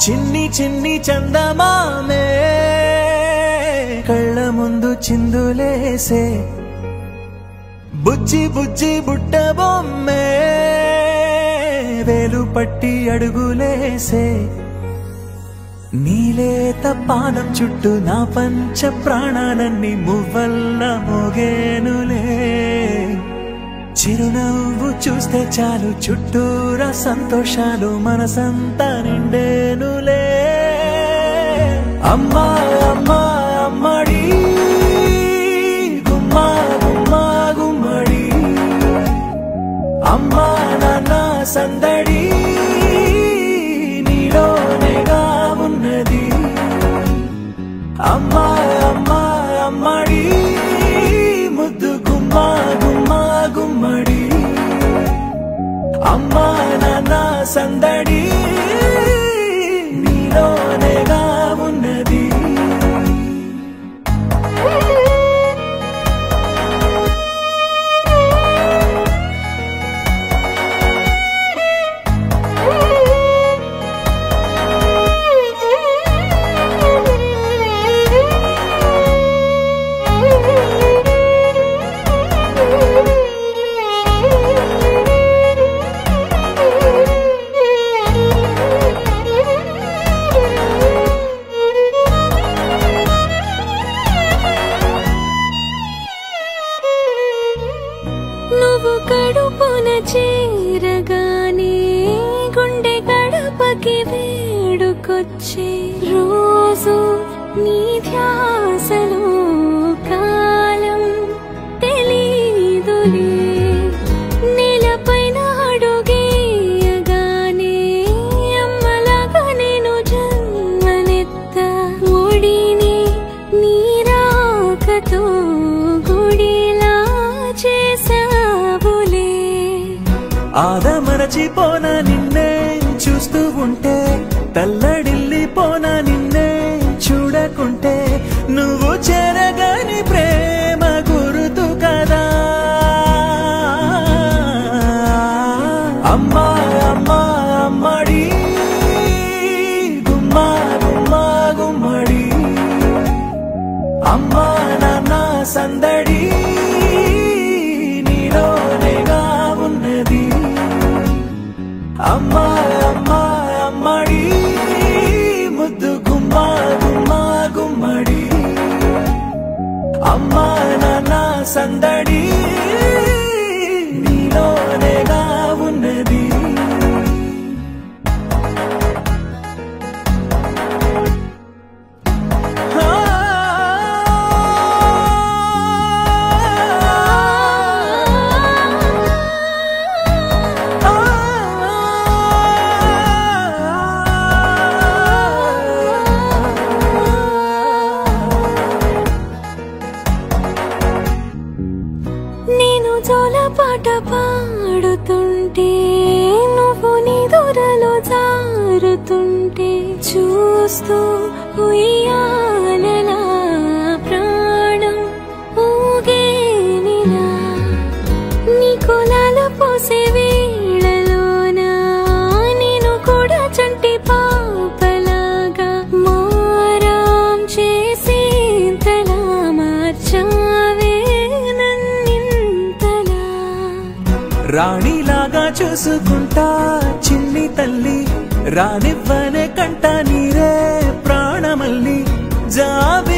చిన్ని చిన్ని చందమామే కళ్ళ ముందు చిందులేసే బుజ్జి బుజ్జి బుట్ట బొమ్మే వేలు పట్టి అడుగులేసే నీలేత పానం చుట్టూ నా పంచ ప్రాణాలన్నీ మువ్వల్ల మోగేనులే చిరునవ్వు చూస్తే చాలు చుట్టూరా సంతోషాలు మనసంతా నిండేనులే అమ్మా అమ్మా అమ్మడి గుమ్మా గుమ్మా గుమ్మడి అమ్మా నాన్న సందడి నీలోనేగా ఉన్నది అమ్మా అమ్మా అమ్మడి ముద్దు గుమ్మా గుమ్మా గుమ్మడి అమ్మా నాన్న సందడి నీలోనేగా ఉన్నది నువ్వు కడుపున చేరగానే గుండె గడపకి వేడుకొచ్చే రోజు నీ ధ్యాసలో కాలం తెలీదులే నేలపైన అడుగేయగానే అమ్మలాగా నేను జన్మనెత్త ఒడిని నీ రాకతో గుడిలా చేసావులే ఆదమరచిపోనా నిన్నే చూస్తూ ఉంటే తల్లడిల్లిపోనా నిన్నే చూడకుంటే నువ్వు చెరగని ప్రేమ గురుతు కదా అమ్మా అమ్మా అమ్మడి గుమ్మా గుమ్మా గుమ్మడి అమ్మా నాన్న సందడి నీలోనేగా ఉన్నది అమ్మా అమ్మా అమ్మడి ముద్దు గుమ్మా గుమ్మా గుమ్మడి అమ్మా నాన్న సందడి నీలోనేగా ఉన్నది నేను జోలపాట పాడుతుంటే నువ్వు నీ దూరలో జారుతుంటే చూస్తూ ఉయ్యాలలా ప్రాణం ఊగేనిలా నీ కులాలు పోసే వేళలోనా నేను కూడా చంటి పాపలాగా మారాం చేసేంతలా మార్చావే రాణిలాగా చూసుకుంటా చిన్ని తల్లి రానివ్వనే కంట నీరే ప్రాణమల్లి జాబి